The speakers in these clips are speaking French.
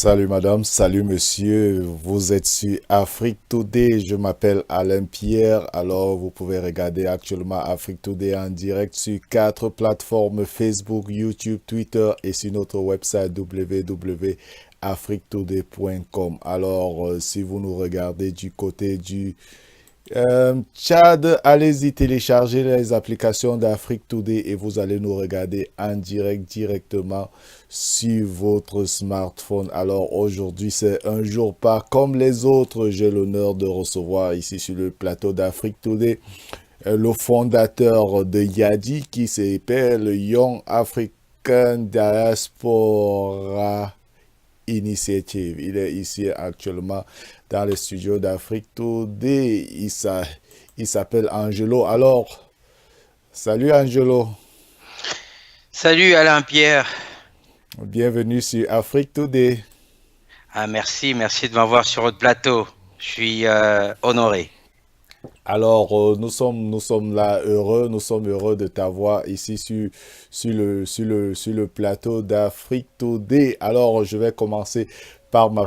Salut madame, salut monsieur, vous êtes sur Afrique Today, je m'appelle Alain Pierre, alors vous pouvez regarder actuellement Afrique Today en direct sur quatre plateformes Facebook, YouTube, Twitter et sur notre website www.afriquetoday.com. Alors si vous nous regardez du côté du Tchad, allez-y télécharger les applications d'Afrique Today et vous allez nous regarder en direct directement sur votre smartphone. Alors aujourd'hui, c'est un jour pas comme les autres. J'ai l'honneur de recevoir ici sur le plateau d'Afrique Today le fondateur de Yadi qui s'appelle Young African Diaspora Initiative. Il est ici actuellement dans les studios d'Afrique Today. Il s'appelle Angelo. Alors, salut Angelo. Salut Alain Pierre. Bienvenue sur Afrique Today. Ah, merci de m'avoir sur votre plateau. Je suis honoré. Alors, nous sommes là heureux, nous sommes heureux de t'avoir ici sur le plateau d'Afrique Today. Alors, je vais commencer par ma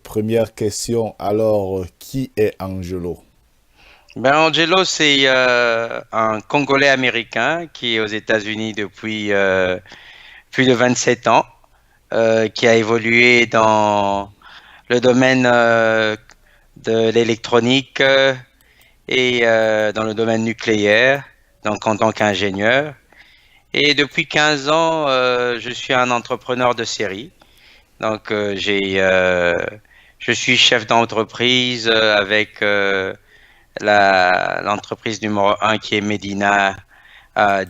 première question. Alors, qui est Angelo? Ben Angelo, c'est un Congolais américain qui est aux États-Unis depuis plus de 27 ans, qui a évolué dans le domaine de l'électronique et dans le domaine nucléaire, donc en tant qu'ingénieur. Et depuis 15 ans, je suis un entrepreneur de série. Donc, je suis chef d'entreprise avec l'entreprise numéro un qui est Medina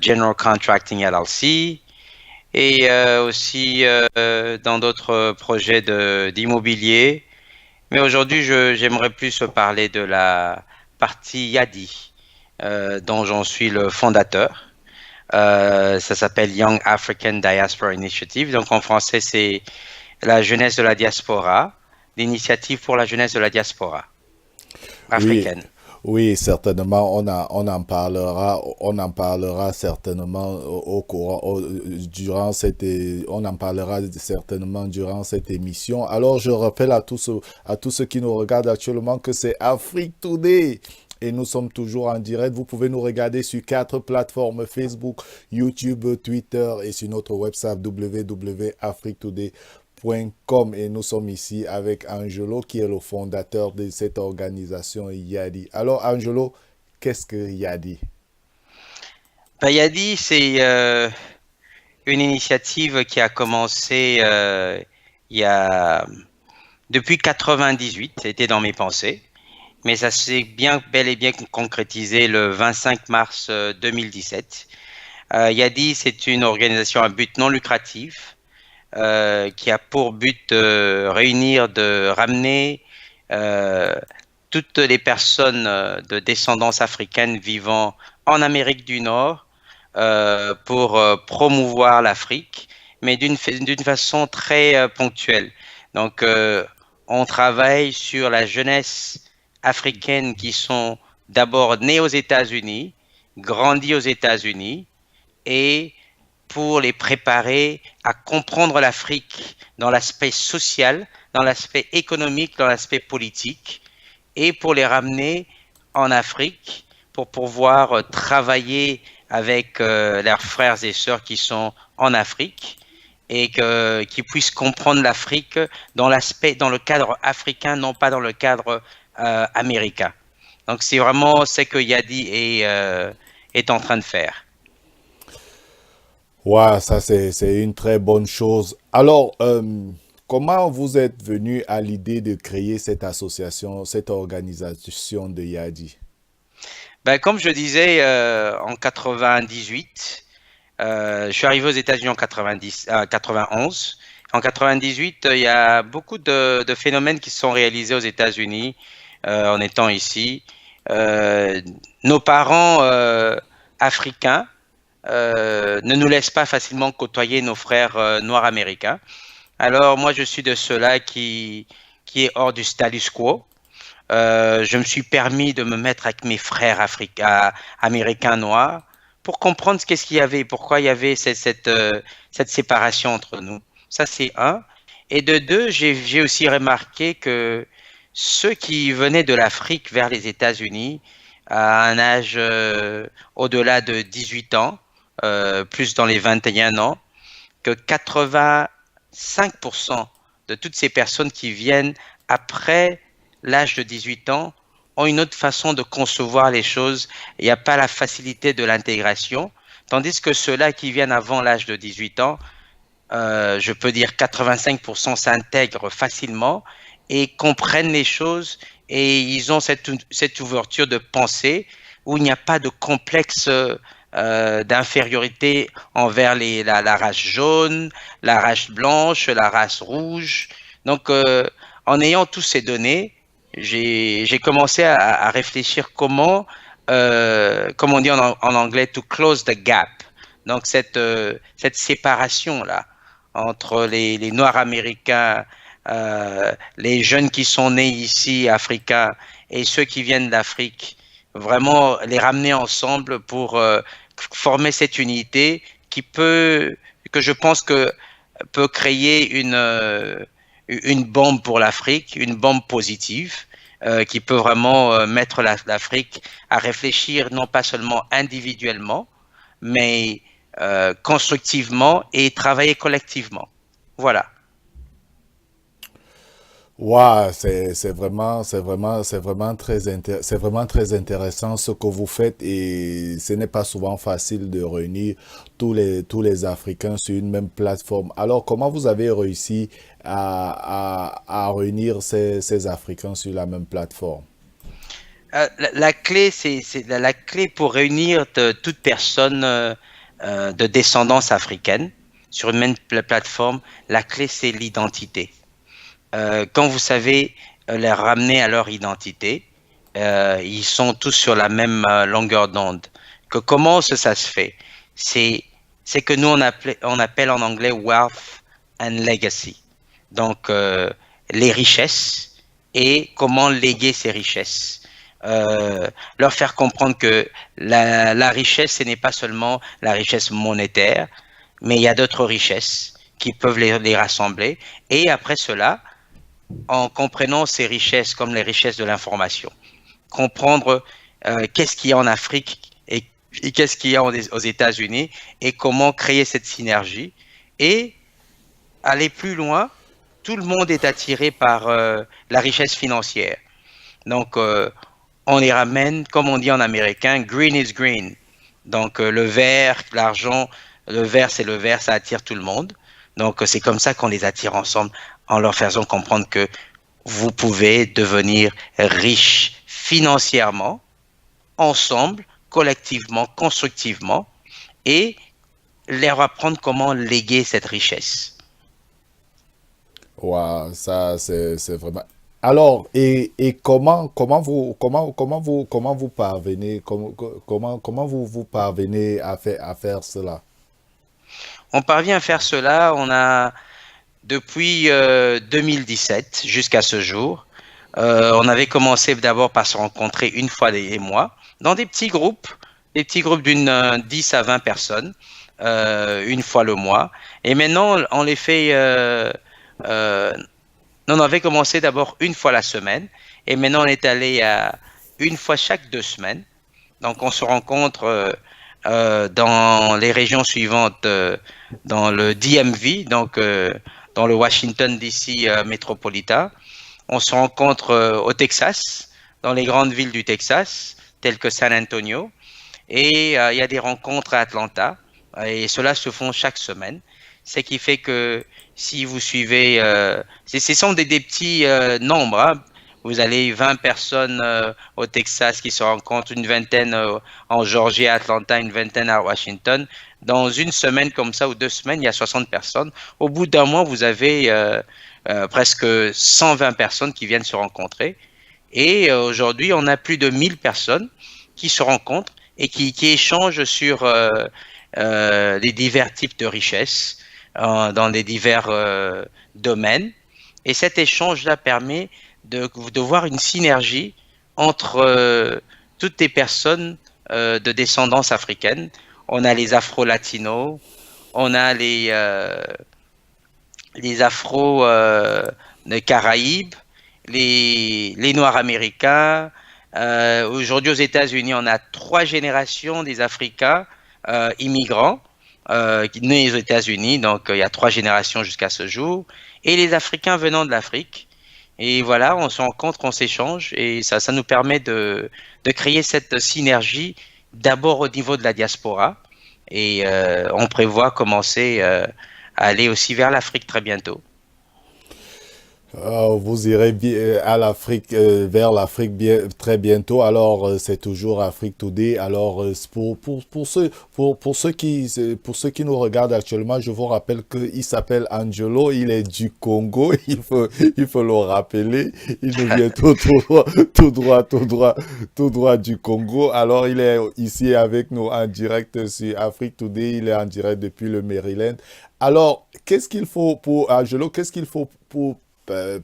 General Contracting LLC et aussi dans d'autres projets d'immobilier. Mais aujourd'hui, j'aimerais plus parler de la partie Yadi, dont j'en suis le fondateur. Ça s'appelle Young African Diaspora Initiative. Donc en français, c'est la jeunesse de la diaspora, l'initiative pour la jeunesse de la diaspora Oui, africaine. oui, certainement, on en parlera certainement au courant, on en parlera certainement durant cette émission. Alors, je rappelle à tous ceux qui nous regardent actuellement que c'est Afrique Today. Et nous sommes toujours en direct. Vous pouvez nous regarder sur quatre plateformes Facebook, YouTube, Twitter et sur notre website www.afriquetoday.com. Et nous sommes ici avec Angelo qui est le fondateur de cette organisation Yadi. Alors Angelo, qu'est-ce que Yadi? Ben, Yadi, c'est une initiative qui a commencé il y a depuis 98. C'était dans mes pensées. Mais ça s'est bel et bien concrétisé le 25 mars 2017. Yadi, c'est une organisation à but non lucratif qui a pour but de réunir, de ramener euh, toutes les personnes de descendance africaine vivant en Amérique du Nord pour promouvoir l'Afrique, mais d'une façon très ponctuelle. Donc, on travaille sur la jeunesse africaines qui sont d'abord nées aux États-Unis, grandies aux États-Unis, et pour les préparer à comprendre l'Afrique dans l'aspect social, dans l'aspect économique, dans l'aspect politique, et pour les ramener en Afrique pour pouvoir travailler avec leurs frères et sœurs qui sont en Afrique et qu'ils puissent comprendre l'Afrique dans le cadre africain, non pas dans le cadre américain. Donc c'est vraiment ce que Yadi est en train de faire. Ouais, ça c'est une très bonne chose. Alors, comment vous êtes venu à l'idée de créer cette association, cette organisation de Yadi? Ben, comme je disais, en 98, je suis arrivé aux États-Unis en 91. En 98, il y a beaucoup de phénomènes qui se sont réalisés aux États-Unis en étant ici. Euh, Nos parents africains ne nous laissent pas facilement côtoyer nos frères noirs américains. Alors moi, je suis de ceux-là qui est hors du status quo. Je me suis permis de me mettre avec mes frères américains noirs pour comprendre qu'est-ce qu'il y avait, pourquoi il y avait cette séparation entre nous. Ça, c'est un. Et de deux, j'ai aussi remarqué que ceux qui venaient de l'Afrique vers les États-Unis à un âge au-delà de 18 ans, plus dans les 21 ans, que 85% de toutes ces personnes qui viennent après l'âge de 18 ans ont une autre façon de concevoir les choses. Il n'y a pas la facilité de l'intégration, tandis que ceux-là qui viennent avant l'âge de 18 ans, je peux dire 85% s'intègrent facilement et comprennent les choses et ils ont cette ouverture de pensée où il n'y a pas de complexe d'infériorité envers la race jaune, la race blanche, la race rouge. Donc, en ayant toutes ces données, j'ai commencé à réfléchir comment, comme on dit en anglais, to close the gap. Donc, cette séparation-là entre les Noirs américains, les jeunes qui sont nés ici, africains, et ceux qui viennent d'Afrique, vraiment les ramener ensemble pour former cette unité que je pense que peut créer une bombe pour l'Afrique, une bombe positive, qui peut vraiment mettre l'Afrique à réfléchir non pas seulement individuellement, mais constructivement et travailler collectivement. Voilà. Wow, c'est vraiment très intéressant ce que vous faites et ce n'est pas souvent facile de réunir tous les Africains sur une même plateforme. Alors, comment vous avez réussi à réunir ces Africains sur la même plateforme? La clé, c'est la clé pour réunir toute personne de descendance africaine sur une même plateforme. La clé, c'est l'identité. Quand vous savez les ramener à leur identité, ils sont tous sur la même longueur d'onde. Comment ça se fait? C'est que nous on appelle en anglais wealth and legacy. Donc les richesses et comment léguer ces richesses. Leur faire comprendre que la richesse, ce n'est pas seulement la richesse monétaire, mais il y a d'autres richesses qui peuvent les rassembler. Et après cela, en comprenant ces richesses comme les richesses de l'information, comprendre qu'est-ce qu'il y a en Afrique et qu'est-ce qu'il y a aux États-Unis et comment créer cette synergie et aller plus loin. Tout le monde est attiré par la richesse financière. Donc, on les ramène, comme on dit en américain, green is green. Donc, le vert, l'argent, le vert, c'est le vert, ça attire tout le monde. Donc, c'est comme ça qu'on les attire ensemble en leur faisant comprendre que vous pouvez devenir riche financièrement, ensemble, collectivement, constructivement, et leur apprendre comment léguer cette richesse. Wow, ça c'est vraiment. Alors, et comment vous parvenez, comment vous parvenez à faire cela? On parvient à faire cela, on a depuis 2017 jusqu'à ce jour. On avait commencé d'abord par se rencontrer une fois les mois dans des petits groupes d'une 10 à 20 personnes, une fois le mois. Et maintenant, on les fait. On avait commencé d'abord une fois la semaine, et maintenant on est allé à une fois chaque 2 semaines. Donc on se rencontre dans les régions suivantes, dans le DMV, donc dans le Washington DC métropolitain. On se rencontre au Texas, dans les grandes villes du Texas, telles que San Antonio. Et il y a des rencontres à Atlanta. Et cela se font chaque semaine. Ce qui fait que si vous suivez, ce sont des petits nombres. Hein. Vous avez 20 personnes au Texas qui se rencontrent, une vingtaine en Georgie, à Atlanta, une vingtaine à Washington. Dans une semaine comme ça ou 2 semaines, il y a 60 personnes. Au bout d'un mois, vous avez presque 120 personnes qui viennent se rencontrer. Et aujourd'hui, on a plus de 1000 personnes qui se rencontrent et qui échangent sur les divers types de richesses dans les divers domaines. Et cet échange-là permet de voir une synergie entre toutes les personnes de descendance africaine. On a les Afro-Latinos, on a les Afro de Caraïbes, les Noirs américains. Aujourd'hui, aux États-Unis, on a 3 générations des Africains immigrants nés aux États-Unis. Donc, il y a 3 générations jusqu'à ce jour. Et les Africains venant de l'Afrique. Et voilà, on se rencontre, on s'échange. Et ça nous permet de créer cette synergie d'abord au niveau de la diaspora. Et on prévoit commencer à aller aussi vers l'Afrique très bientôt. Vous irez à l'Afrique, vers l'Afrique très bientôt. Alors, c'est toujours Afrique Today. Alors, pour ceux qui nous regardent actuellement, je vous rappelle qu'il s'appelle Angelo. Il est du Congo. Il faut le rappeler. Il nous vient tout droit du Congo. Alors, il est ici avec nous en direct sur Afrique Today. Il est en direct depuis le Maryland. Alors, qu'est-ce qu'il faut pour Angelo? Qu'est-ce qu'il faut pour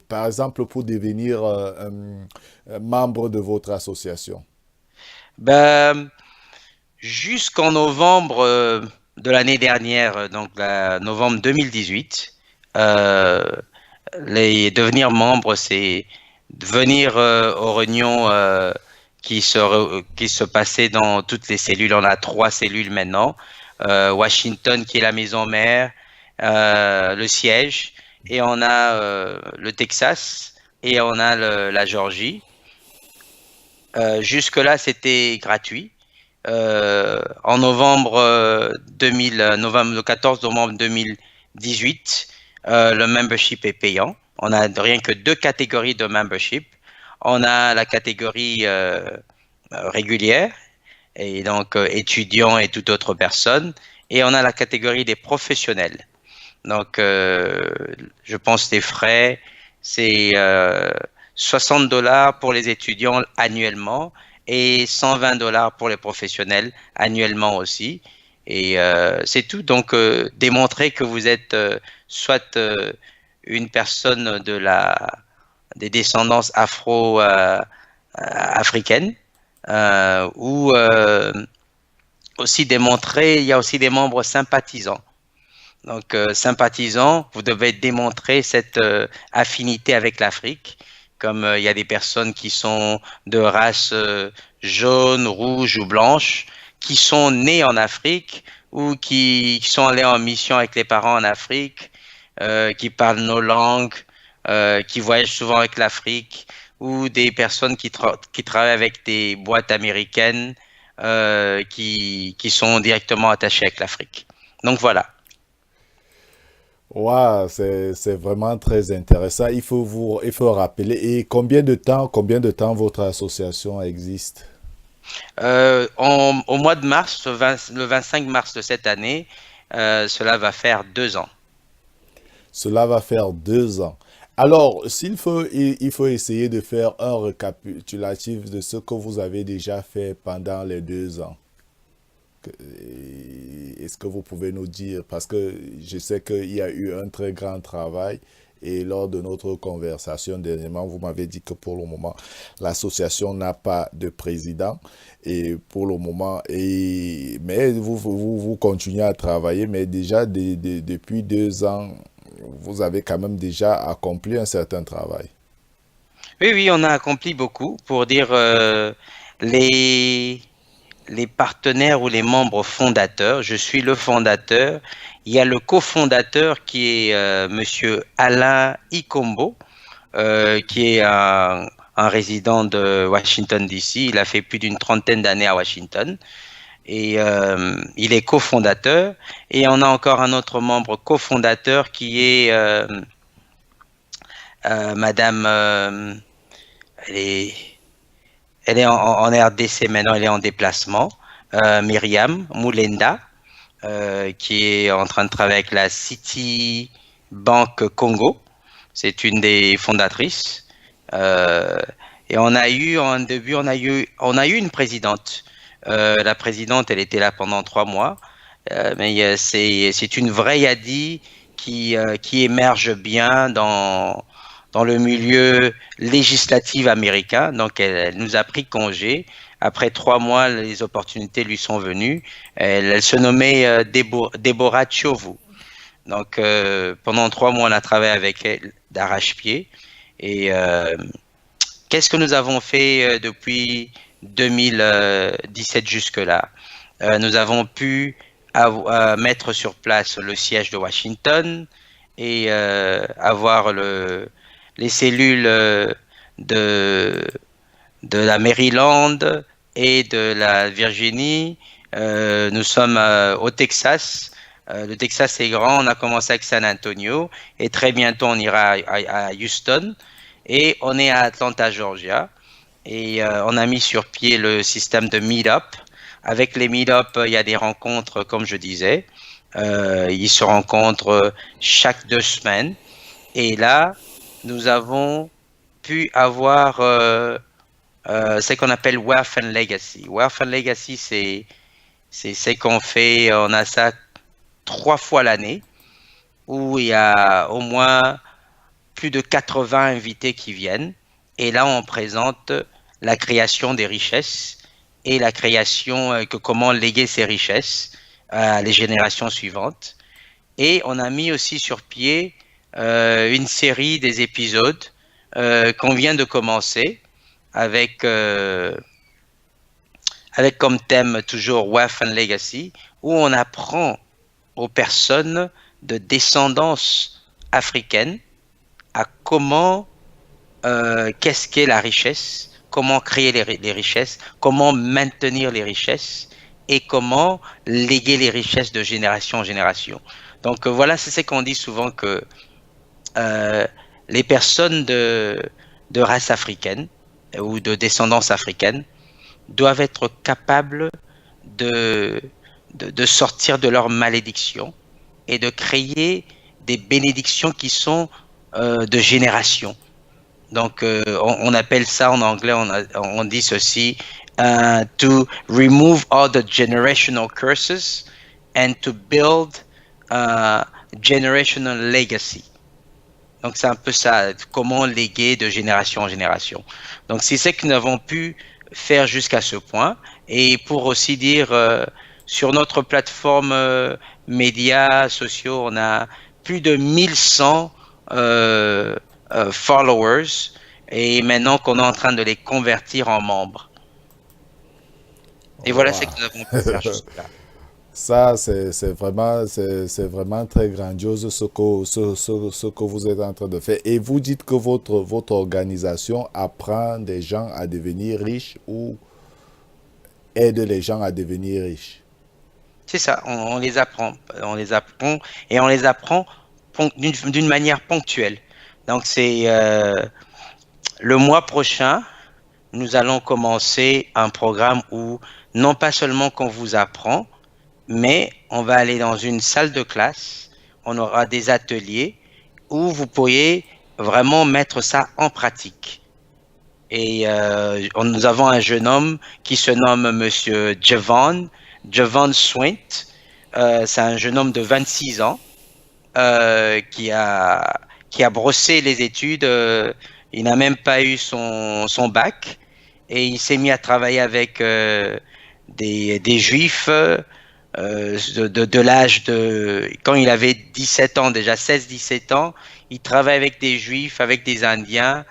par exemple, pour devenir membre de votre association? Ben, jusqu'en novembre de l'année dernière, donc novembre 2018, euh, devenir membre, c'est venir aux réunions qui se passaient dans toutes les cellules. On a 3 cellules maintenant. Washington, qui est la maison mère, le siège, et on a le Texas, et on a la Géorgie. Jusque-là, c'était gratuit. En novembre 2000, novembre, le 14 novembre 2018, le membership est payant. On a rien que 2 catégories de membership. On a la catégorie régulière, et donc étudiants et toute autre personne. Et on a la catégorie des professionnels. Donc, je pense les frais, c'est 60 $ pour les étudiants annuellement et 120 $ pour les professionnels annuellement aussi. Et c'est tout. Donc, démontrer que vous êtes soit une personne des descendances afro-africaines ou aussi démontrer, il y a aussi des membres sympathisants. Donc, sympathisant, vous devez démontrer cette affinité avec l'Afrique, comme il y a des personnes qui sont de race jaune, rouge ou blanche, qui sont nées en Afrique ou qui sont allées en mission avec les parents en Afrique, qui parlent nos langues, qui voyagent souvent avec l'Afrique, ou des personnes qui travaillent avec des boîtes américaines qui sont directement attachées avec l'Afrique. Donc voilà. Ouais, c'est vraiment très intéressant. Il faut rappeler. Et combien de temps votre association existe? Au mois de mars, le 25 mars de cette année, cela va faire 2 ans. Cela va faire 2 ans. Alors, il faut essayer de faire un récapitulatif de ce que vous avez déjà fait pendant les 2 ans. Est-ce que vous pouvez nous dire, parce que je sais qu'il y a eu un très grand travail et lors de notre conversation dernièrement, vous m'avez dit que pour le moment, l'association n'a pas de président et pour le moment, mais vous continuez à travailler, mais déjà depuis 2 ans, vous avez quand même déjà accompli un certain travail. Oui, oui, on a accompli beaucoup pour dire les, les partenaires ou les membres fondateurs. Je suis le fondateur. Il y a le cofondateur qui est Monsieur Alain Ikombo, qui est un résident de Washington, D.C. Il a fait plus d'une trentaine d'années à Washington. Et il est cofondateur. Et on a encore un autre membre cofondateur qui est Madame, elle est, elle est en RDC maintenant, elle est en déplacement, Myriam Moulenda, qui est en train de travailler avec la City Bank Congo. C'est une des fondatrices. Euh, et on a eu, en début, on a eu une présidente. La présidente, elle était là pendant 3 mois. Mais c'est une vraie Yadi qui émerge bien dans le milieu législatif américain. Donc, elle nous a pris congé. Après 3 mois, les opportunités lui sont venues. Elle se nommait Deborah Tchovu. Donc, pendant 3 mois, on a travaillé avec elle d'arrache-pied. Et qu'est-ce que nous avons fait depuis 2017 jusque-là? Nous avons pu mettre sur place le siège de Washington et avoir les cellules de, de la Maryland et de la Virginie. Nous sommes au Texas. Le Texas est grand. On a commencé avec San Antonio et très bientôt on ira à Houston. Et on est à Atlanta, Georgia. Et on a mis sur pied le système de Meetup. Avec les Meetup, il y a des rencontres, comme je disais. Ils se rencontrent chaque 2 semaines. Et là, nous avons pu avoir ce qu'on appelle Wealth and Legacy. Wealth and Legacy, c'est qu'on fait, on a ça 3 fois l'année, où il y a au moins plus de 80 invités qui viennent. Et là, on présente la création des richesses et la création, comment léguer ces richesses à les générations suivantes. Et on a mis aussi sur pied une série des épisodes qu'on vient de commencer avec comme thème toujours Wealth and Legacy, où on apprend aux personnes de descendance africaine à comment, qu'est-ce qu'est la richesse, comment créer les richesses, comment maintenir les richesses et comment léguer les richesses de génération en génération. Donc voilà, c'est ce qu'on dit souvent que les personnes de race africaine ou de descendance africaine doivent être capables de sortir de leur malédiction et de créer des bénédictions qui sont de génération. Donc, on appelle ça en anglais, on dit ceci, to remove all the generational curses and to build generational legacy. Donc, c'est un peu ça, comment léguer de génération en génération. Donc, c'est ce que nous avons pu faire jusqu'à ce point. Et pour aussi dire, sur notre plateforme médias sociaux, on a plus de 1100 followers et maintenant qu'on est en train de les convertir en membres. Et voilà ce que nous avons pu faire jusque-là. Ça, c'est vraiment très grandiose ce que vous êtes en train de faire. Et vous dites que votre organisation apprend des gens à devenir riches ou aide les gens à devenir riches. C'est ça, on les apprend et on les apprend d'une manière ponctuelle. Donc c'est le mois prochain, nous allons commencer un programme où non pas seulement qu'on vous apprend, mais on va aller dans une salle de classe, on aura des ateliers où vous pourriez vraiment mettre ça en pratique. Et nous avons un jeune homme qui se nomme Monsieur Javon Swint. C'est un jeune homme de 26 ans qui a brossé les études. Il n'a même pas eu son bac et il s'est mis à travailler avec des juifs de l'âge de... Quand il avait 17 ans, déjà 16-17 ans, il travaille avec des juifs, avec des indiens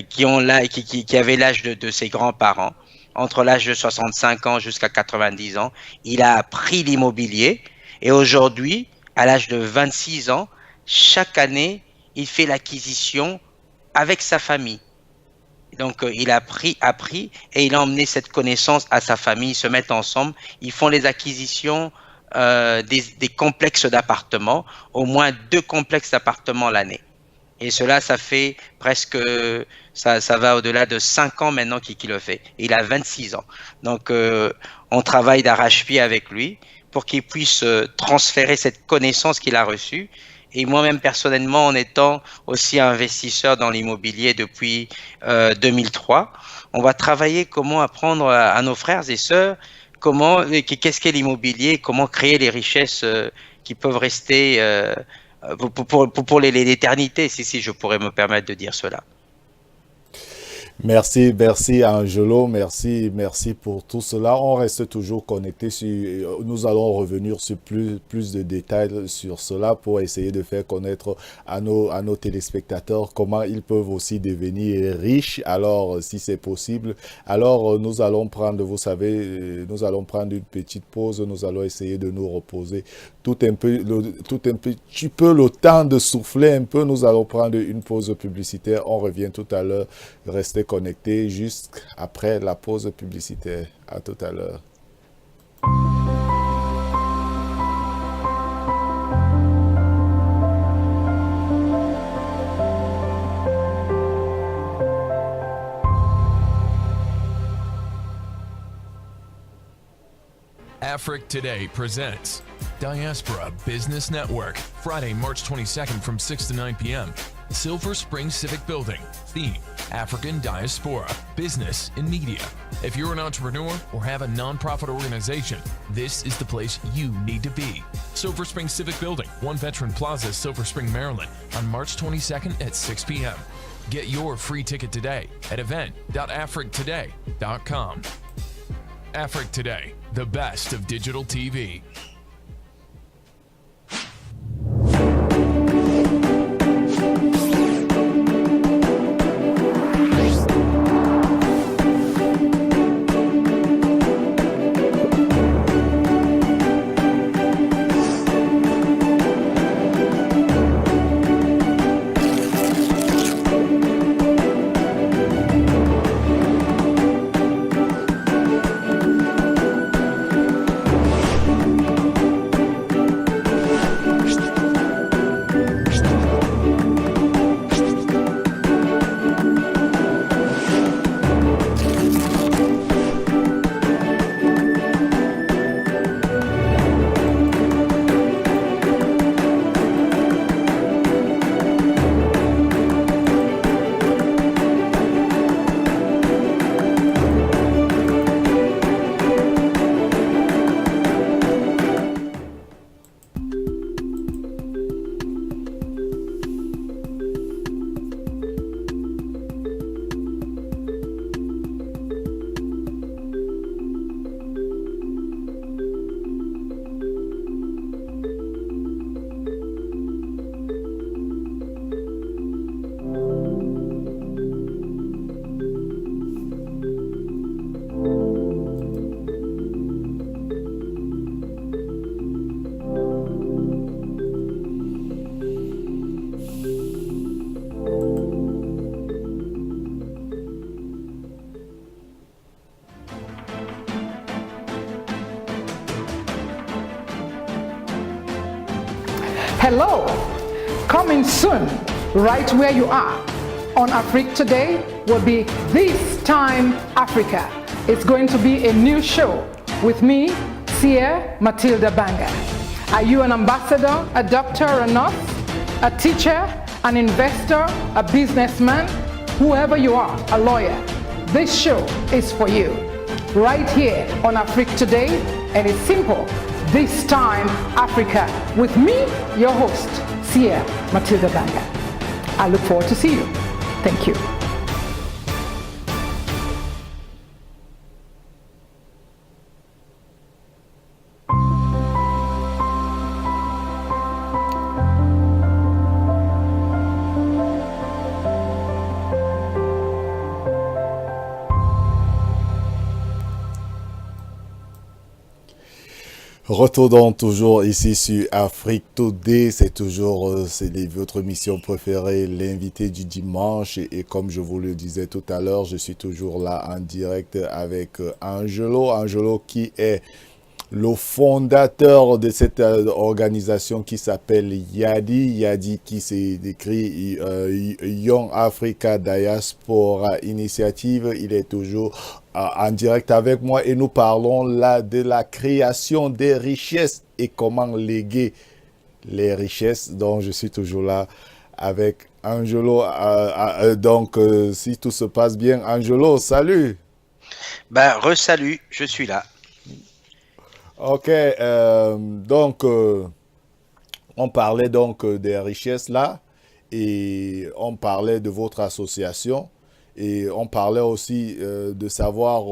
qui avaient l'âge de ses grands-parents, entre l'âge de 65 ans jusqu'à 90 ans. Il a appris l'immobilier et aujourd'hui, à l'âge de 26 ans, chaque année, il fait l'acquisition avec sa famille. Donc, il a appris et il a emmené cette connaissance à sa famille. Ils se mettent ensemble, ils font les acquisitions des complexes d'appartements, au moins 2 complexes d'appartements l'année. Et cela, ça fait presque, ça va au-delà de 5 ans maintenant qu'il le fait. Il a 26 ans. Donc, on travaille d'arrache-pied avec lui pour qu'il puisse transférer cette connaissance qu'il a reçue. Et moi-même, personnellement, en étant aussi investisseur dans l'immobilier depuis 2003, on va travailler comment apprendre à nos frères et sœurs qu'est-ce qu'est l'immobilier, comment créer les richesses qui peuvent rester pour l'éternité, si je pourrais me permettre de dire cela. Merci Angelo, merci pour tout cela. On reste toujours connecté nous allons revenir sur plus de détails sur cela pour essayer de faire connaître à nos téléspectateurs comment ils peuvent aussi devenir riches. Alors, si c'est possible, alors nous allons prendre, vous savez, nous allons prendre une petite pause. Nous allons essayer de nous reposer tout un petit peu le temps de souffler un peu. Nous allons prendre une pause publicitaire. On revient tout à l'heure. Restez connectés juste après la pause publicitaire. À tout à l'heure. Afric Today presents Diaspora Business Network, Friday, March 22nd from 6 to 9 p.m. Silver Spring Civic Building. Theme, African Diaspora, Business and Media. If you're an entrepreneur or have a nonprofit organization, this is the place you need to be. Silver Spring Civic Building, One Veteran Plaza, Silver Spring, Maryland, on March 22nd at 6 p.m. Get your free ticket today at event.africtoday.com. Afric Today, the best of digital TV. Hello, coming soon, right where you are. On Afric Today will be This Time Africa. It's going to be a new show with me, Sierra Matilda Banga. Are you an ambassador, a doctor, a nurse, a teacher, an investor, a businessman, whoever you are, a lawyer? This show is for you. Right here on Afric Today, and it's simple. This Time Africa with me, your host, Sierra Matilda Banga. I look forward to see you. Thank you. Retournons toujours ici sur Afrique Today, c'est toujours votre mission préférée, l'invité du dimanche et comme je vous le disais tout à l'heure, je suis toujours là en direct avec Angelo qui est le fondateur de cette organisation qui s'appelle Yadi qui s'est écrit Young Africa Diaspora Initiative. Il est toujours en direct avec moi et nous parlons là de la création des richesses et comment léguer les richesses. Donc je suis toujours là avec Angelo. Donc si tout se passe bien, Angelo, salut. Ben, re-salut, je suis là. Ok, donc on parlait donc des richesses là et on parlait de votre association Et on parlait aussi de savoir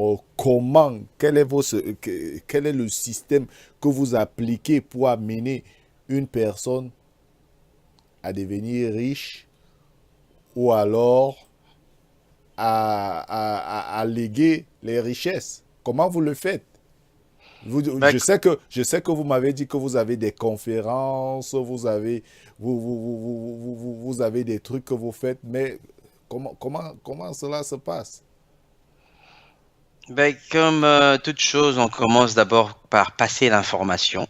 quel est le système que vous appliquez pour amener une personne à devenir riche ou alors à léguer les richesses. Comment vous le faites? Je sais que vous m'avez dit que vous avez des conférences, vous avez des trucs que vous faites, mais comment cela se passe? Comme toute chose, on commence d'abord par passer l'information,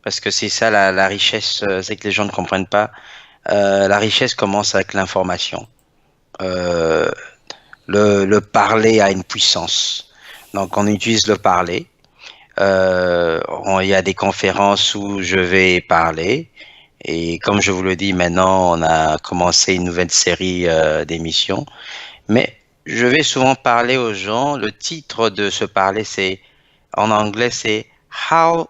parce que c'est ça la richesse, c'est que les gens ne comprennent pas. La richesse commence avec l'information. Euh, le parler a une puissance. Donc, on utilise le parler. Il y a des conférences où je vais parler. Et comme je vous le dis, maintenant, on a commencé une nouvelle série d'émissions. Mais je vais souvent parler aux gens. Le titre de ce parler, en anglais, c'est How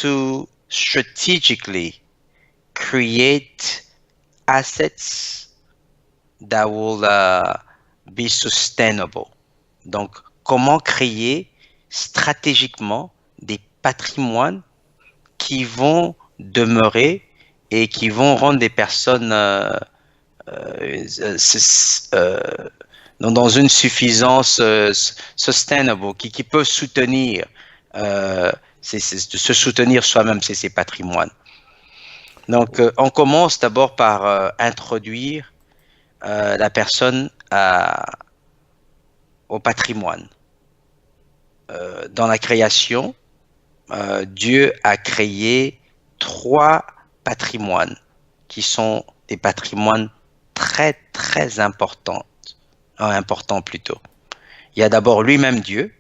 to strategically create assets that will be sustainable. Donc, comment créer stratégiquement des patrimoines qui vont demeurer et qui vont rendre des personnes dans une suffisance sustainable, qui peuvent soutenir, se soutenir soi-même, ses patrimoines. Donc, on commence d'abord par introduire la personne au patrimoine. Dans la création, Dieu a créé 3 patrimoines qui sont des patrimoines très, très importants plutôt. Il y a d'abord lui-même Dieu,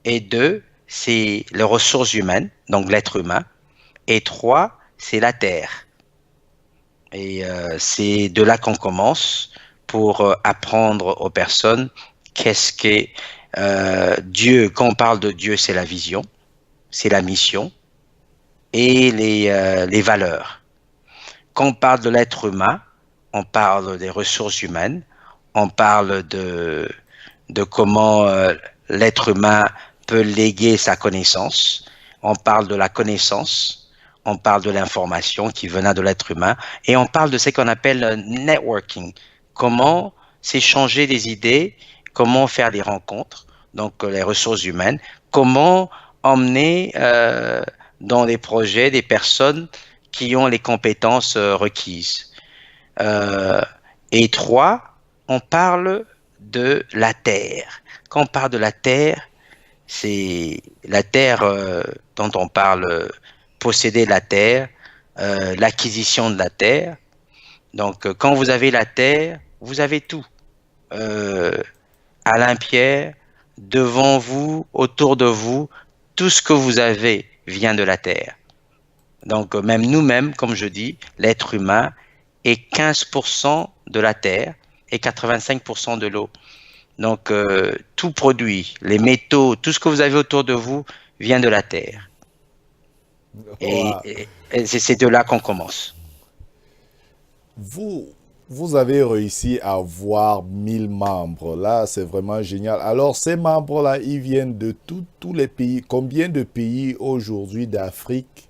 et 2, c'est les ressources humaines, donc l'être humain, et 3, c'est la terre. Et c'est de là qu'on commence pour apprendre aux personnes qu'est-ce qu'est Dieu. Quand on parle de Dieu, c'est la vision, c'est la mission et les valeurs. Quand on parle de l'être humain, on parle des ressources humaines, on parle de comment l'être humain peut léguer sa connaissance, on parle de la connaissance, on parle de l'information qui venait de l'être humain, et on parle de ce qu'on appelle networking, comment s'échanger des idées, comment faire des rencontres, donc les ressources humaines, comment emmener dans des projets des personnes qui ont les compétences requises. Et 3, on parle de la terre. Quand on parle de la terre, c'est la terre dont on parle, posséder la terre, l'acquisition de la terre. Donc, quand vous avez la terre, vous avez tout. Alain Pierre, devant vous, autour de vous, tout ce que vous avez vient de la terre. Donc, même nous-mêmes, comme je dis, l'être humain est 15% de la terre et 85% de l'eau. Donc, tout produit, les métaux, tout ce que vous avez autour de vous vient de la terre. Wow. Et c'est de là qu'on commence. Vous avez réussi à avoir 1000 membres. Là, c'est vraiment génial. Alors, ces membres-là, ils viennent de tous les pays. Combien de pays aujourd'hui d'Afrique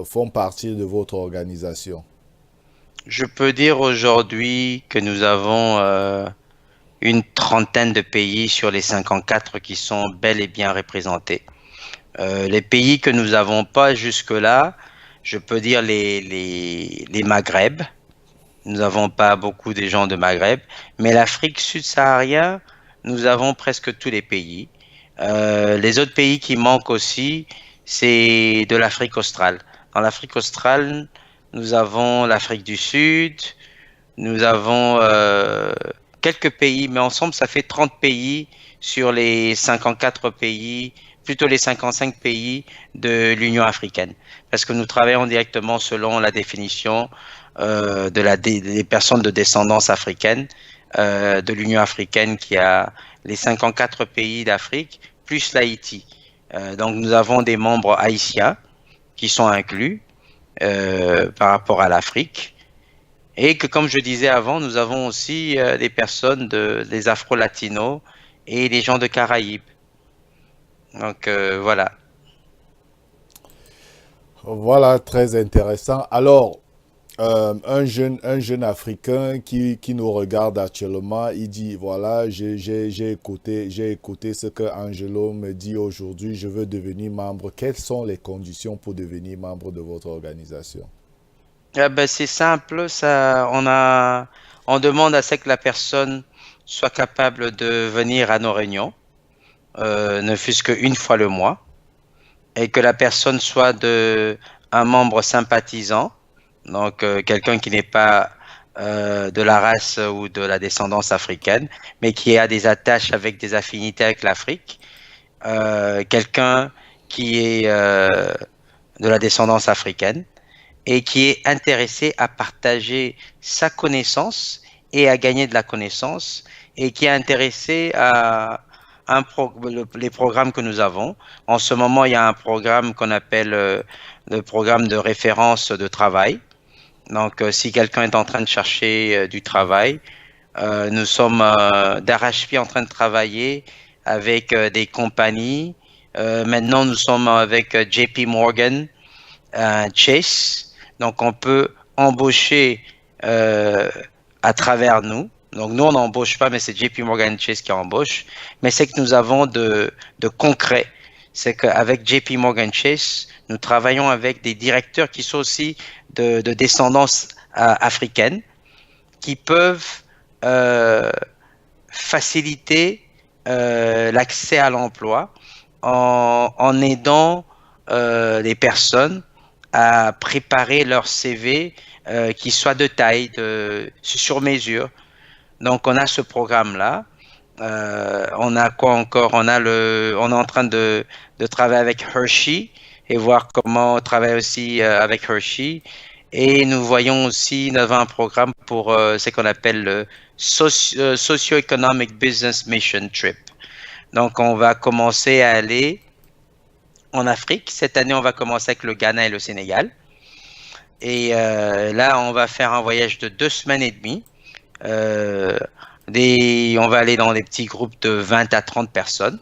font partie de votre organisation? Je peux dire aujourd'hui que nous avons une trentaine de pays sur les 54 qui sont bel et bien représentés. Les pays que nous n'avons pas jusque-là, je peux dire les Maghreb. Nous n'avons pas beaucoup de gens de Maghreb, mais l'Afrique subsaharienne, nous avons presque tous les pays. Les autres pays qui manquent aussi, c'est de l'Afrique australe. Dans l'Afrique australe, nous avons l'Afrique du Sud, nous avons quelques pays, mais ensemble, ça fait 30 pays sur les 54 pays, plutôt les 55 pays de l'Union africaine. Parce que nous travaillons directement selon la définition des personnes de descendance africaine de l'Union africaine qui a les 54 pays d'Afrique, plus l'Haïti. Donc nous avons des membres haïtiens qui sont inclus par rapport à l'Afrique. Et que, comme je disais avant, nous avons aussi des personnes des Afro-Latinos et des gens de Caraïbes. Donc, voilà. Voilà, très intéressant. Alors, un jeune Africain qui nous regarde actuellement, il dit, voilà, j'ai écouté ce que Angelo me dit aujourd'hui, je veux devenir membre. Quelles sont les conditions pour devenir membre de votre organisation? Ah ben, c'est simple, on demande à ce que la personne soit capable de venir à nos réunions, ne fût-ce qu'une fois le mois, et que la personne soit un membre sympathisant, donc quelqu'un qui n'est pas de la race ou de la descendance africaine, mais qui a des attaches avec des affinités avec l'Afrique, quelqu'un qui est de la descendance africaine et qui est intéressé à partager sa connaissance et à gagner de la connaissance et qui est intéressé à les programmes que nous avons. En ce moment, il y a un programme qu'on appelle le programme de référence de travail. Donc, si quelqu'un est en train de chercher du travail, nous sommes d'arrache-pied en train de travailler avec des compagnies. Maintenant, nous sommes avec JP Morgan, Chase. Donc, on peut embaucher à travers nous. Donc, nous, on n'embauche pas, mais c'est JP Morgan Chase qui embauche. Mais c'est que nous avons de concret. C'est qu'avec JP Morgan Chase, nous travaillons avec des directeurs qui sont aussi de descendance africaine, qui peuvent faciliter l'accès à l'emploi en aidant les personnes à préparer leur CV qui soit de taille, sur mesure. Donc, on a ce programme-là. On a quoi encore? On est en train de travailler avec Hershey et voir comment travailler aussi avec Hershey. Et nous voyons aussi, nous avons un programme pour ce qu'on appelle le Socio-Economic Business Mission Trip. Donc, on va commencer à aller en Afrique. Cette année, on va commencer avec le Ghana et le Sénégal. Et là, on va faire un voyage de 2 semaines et demie. On va aller dans des petits groupes de 20 à 30 personnes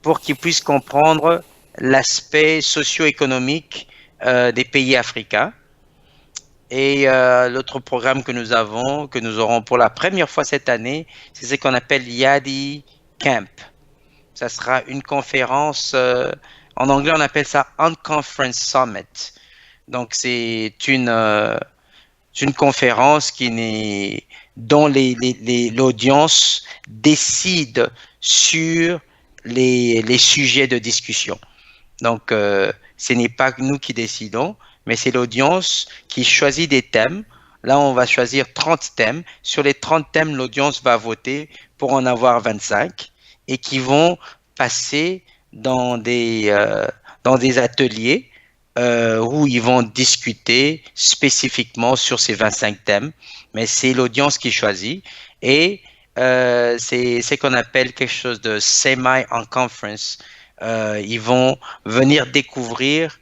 pour qu'ils puissent comprendre l'aspect socio-économique des pays africains. Et l'autre programme que nous aurons pour la première fois cette année, c'est ce qu'on appelle Yadi Camp. Ça sera une conférence, en anglais on appelle ça Unconference Summit. Donc c'est une conférence dont l'audience décide sur les sujets de discussion. Donc ce n'est pas nous qui décidons, mais c'est l'audience qui choisit des thèmes. Là, on va choisir 30 thèmes. Sur les 30 thèmes, l'audience va voter pour en avoir 25 et qui vont passer dans des ateliers où ils vont discuter spécifiquement sur ces 25 thèmes. Mais c'est l'audience qui choisit et c'est ce qu'on appelle quelque chose de semi-en-conference. Ils vont venir découvrir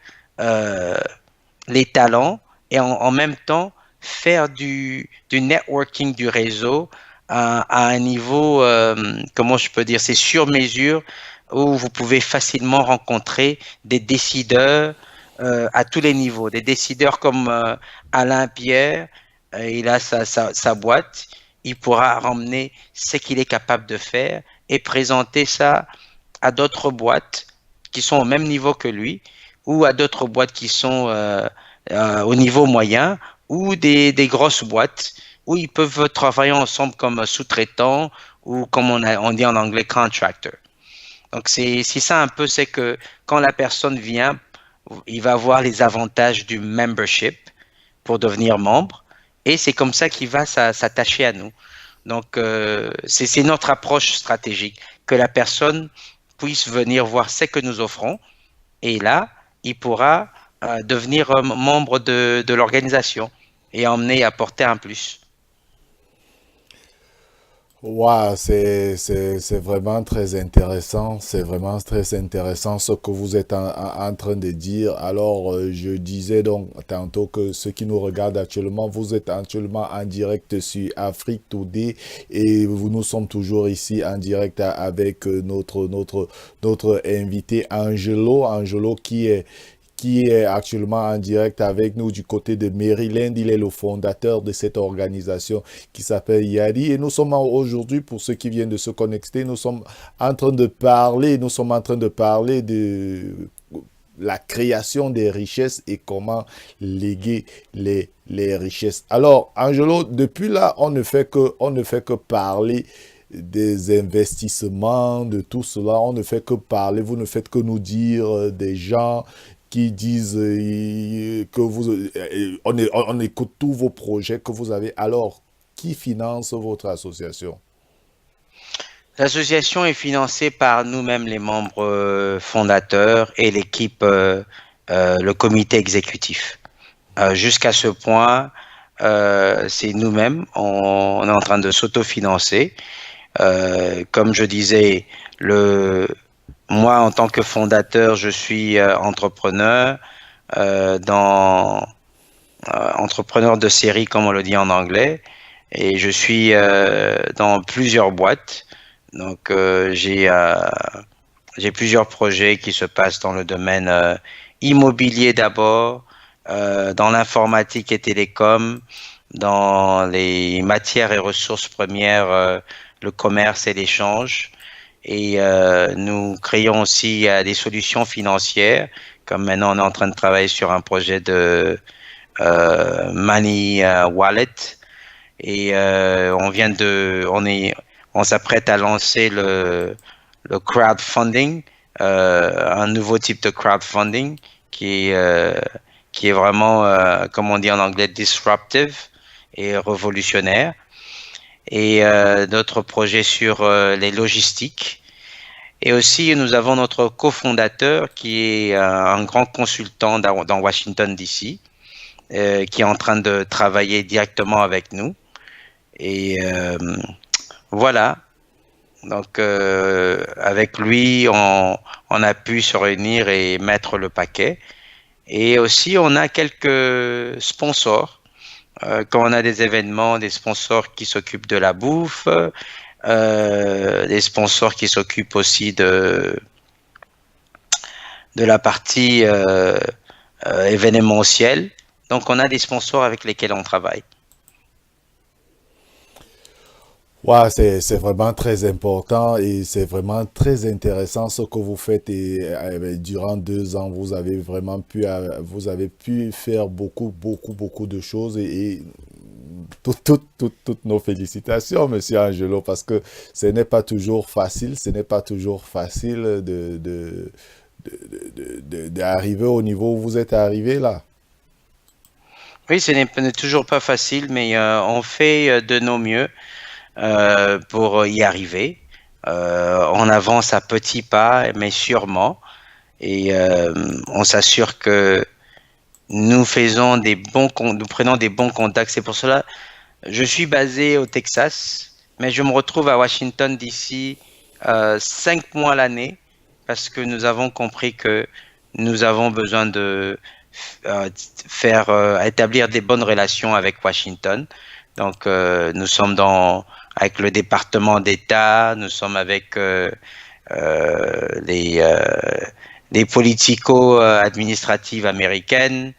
les talents et en même temps faire du networking, du réseau à un niveau, comment je peux dire, c'est sur mesure où vous pouvez facilement rencontrer des décideurs à tous les niveaux, des décideurs comme Alain Pierre, il a sa boîte, il pourra ramener ce qu'il est capable de faire et présenter ça à d'autres boîtes qui sont au même niveau que lui ou à d'autres boîtes qui sont au niveau moyen ou des grosses boîtes où ils peuvent travailler ensemble comme sous-traitants ou comme on dit en anglais contractor. Donc c'est ça un peu, c'est que quand la personne vient, il va avoir les avantages du membership pour devenir membre et c'est comme ça qu'il va s'attacher à nous. Donc c'est notre approche stratégique, que la personne puisse venir voir ce que nous offrons et là, il pourra devenir membre de l'organisation et emmener et apporter un plus. Wow, c'est vraiment très intéressant. C'est vraiment très intéressant ce que vous êtes en train de dire. Alors, je disais donc tantôt que ceux qui nous regardent actuellement, vous êtes actuellement en direct sur Afrique Today et nous sommes toujours ici en direct avec notre invité Angelo. Angelo qui est actuellement en direct avec nous du côté de Maryland. Il est le fondateur de cette organisation qui s'appelle Yadi. Et nous sommes aujourd'hui, pour ceux qui viennent de se connecter, nous sommes en train de parler de la création des richesses et comment léguer les richesses. Alors, Angelo, depuis là, on ne fait que parler des investissements, de tout cela. On ne fait que parler, vous ne faites que nous dire des gens qui disent que on écoute tous vos projets que vous avez. Alors, qui finance votre association? L'association est financée par nous-mêmes, les membres fondateurs et l'équipe, le comité exécutif. Jusqu'à ce point, c'est nous-mêmes, on est en train de s'autofinancer. Comme je disais, moi, en tant que fondateur, je suis entrepreneur, dans entrepreneur de série, comme on le dit en anglais, et je suis dans plusieurs boîtes. Donc, j'ai plusieurs projets qui se passent dans le domaine immobilier d'abord, dans l'informatique et télécom, dans les matières et ressources premières, le commerce et l'échange. Et nous créons aussi des solutions financières, comme maintenant on est en train de travailler sur un projet de Money Wallet. Et on s'apprête à lancer le crowdfunding, un nouveau type de crowdfunding qui est vraiment, comme on dit en anglais, disruptive et révolutionnaire. Et notre projet sur les logistiques. Et aussi, nous avons notre cofondateur qui est un grand consultant dans Washington, D.C., qui est en train de travailler directement avec nous. Et voilà. Donc, avec lui, on a pu se réunir et mettre le paquet. Et aussi, on a quelques sponsors. Quand on a des événements, des sponsors qui s'occupent de la bouffe, des sponsors qui s'occupent aussi de la partie événementielle. Donc, on a des sponsors avec lesquels on travaille. Ouais, c'est vraiment très important et c'est vraiment très intéressant ce que vous faites et durant 2 ans, vous avez pu faire beaucoup de choses et toutes nos félicitations, Monsieur Angelo, parce que ce n'est pas toujours facile, ce n'est pas toujours facile d'arriver au niveau où vous êtes arrivé là. Oui, ce n'est toujours pas facile, mais on fait de nos mieux pour y arriver. On avance à petits pas, mais sûrement. Et on s'assure que nous prenons des bons contacts. C'est pour cela, je suis basé au Texas, mais je me retrouve à Washington, D.C. 5 mois l'année parce que nous avons compris que nous avons besoin de établir des bonnes relations avec Washington. Donc, nous sommes avec le département d'État, nous sommes avec les politico-administratives américaines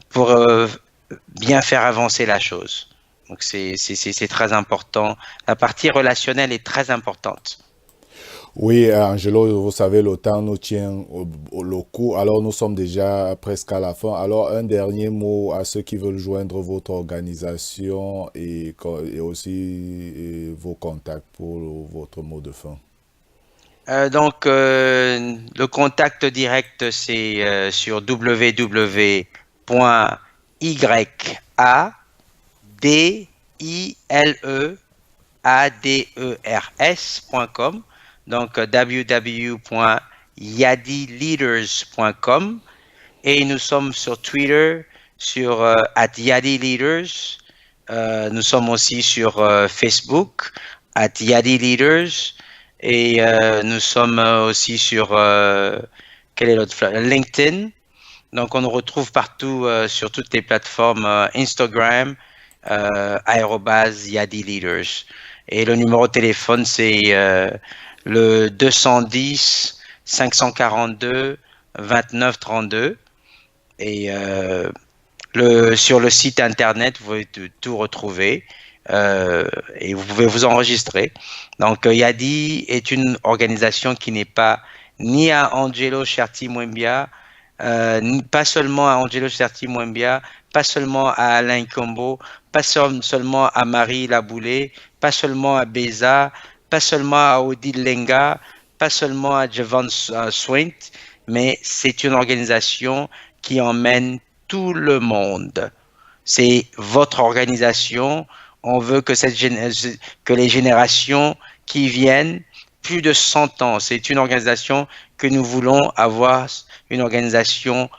pour bien faire avancer la chose. Donc, c'est très important. La partie relationnelle est très importante. Oui, Angelo, vous savez, le temps nous tient au coup. Alors, nous sommes déjà presque à la fin. Alors, un dernier mot à ceux qui veulent joindre votre organisation et aussi vos contacts pour votre mot de fin. Donc, le contact direct, c'est sur www.yadileaders.com. Donc, www.yadileaders.com. Et nous sommes sur Twitter, sur @yadileaders. Nous sommes aussi sur Facebook, @Yadi Leaders, et nous sommes aussi sur quel est l'autre LinkedIn. Donc, on nous retrouve partout sur toutes les plateformes Instagram, @Yadi Leaders. Et le numéro de téléphone, c'est le 210 542 29 32. Et sur le site internet, vous pouvez tout retrouver et vous pouvez vous enregistrer. Donc, Yadi est une organisation qui n'est pas ni à Angelo Cherti Mouembia, pas seulement à Angelo Cherti Mouembia, pas seulement à Alain Combo, pas seulement à Marie Laboulé, pas seulement à Beza, pas seulement à Odile Lenga, pas seulement à Javon Swint, mais c'est une organisation qui emmène tout le monde. C'est votre organisation. On veut que que les générations qui viennent, plus de 100 ans, c'est une organisation que nous voulons avoir, une organisation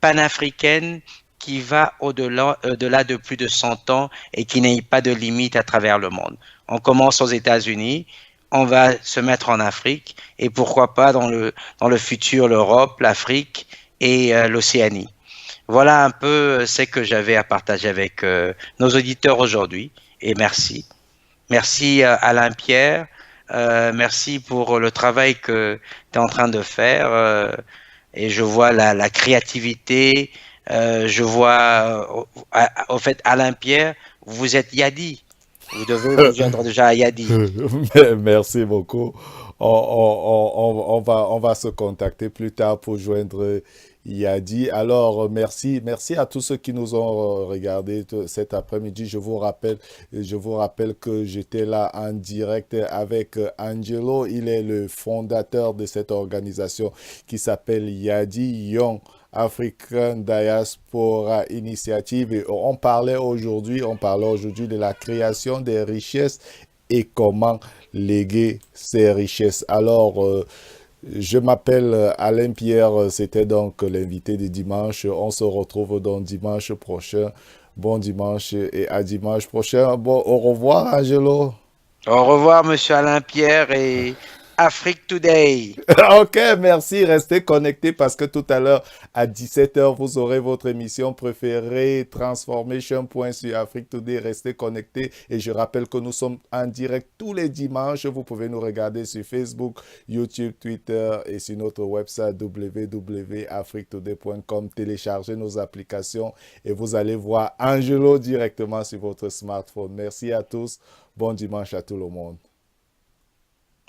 panafricaine qui va au-delà de plus de 100 ans et qui n'ait pas de limite à travers le monde. On commence aux États-Unis, on va se mettre en Afrique et pourquoi pas dans le futur l'Europe, l'Afrique et l'Océanie. Voilà un peu ce que j'avais à partager avec nos auditeurs aujourd'hui et merci. Merci Alain Pierre, merci pour le travail que tu es en train de faire et je vois la créativité, je vois au fait Alain Pierre, vous êtes Yadi, vous devez vous joindre déjà à Yadi. Merci beaucoup. On va se contacter plus tard pour joindre Yadi. Alors, merci à tous ceux qui nous ont regardé cet après-midi. Je vous rappelle que j'étais là en direct avec Angelo. Il est le fondateur de cette organisation qui s'appelle Yadi Young African Diaspora Initiative. Et on parlait aujourd'hui de la création des richesses et comment léguer ces richesses. Alors, je m'appelle Alain Pierre, c'était donc l'invité de dimanche. On se retrouve donc dimanche prochain. Bon dimanche et à dimanche prochain. Bon, au revoir, Angelo. Au revoir, monsieur Alain Pierre et Afrique Today. Ok, merci. Restez connectés parce que tout à l'heure, à 17h, vous aurez votre émission préférée, Transformation Point sur Afrique Today. Restez connectés. Et je rappelle que nous sommes en direct tous les dimanches. Vous pouvez nous regarder sur Facebook, YouTube, Twitter et sur notre website www.afriquetoday.com. Téléchargez nos applications et vous allez voir Angelo directement sur votre smartphone. Merci à tous. Bon dimanche à tout le monde.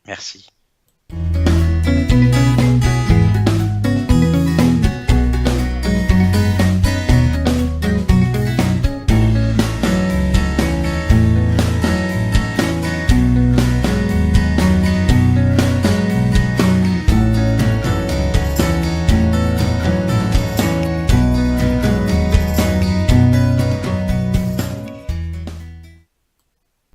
Merci.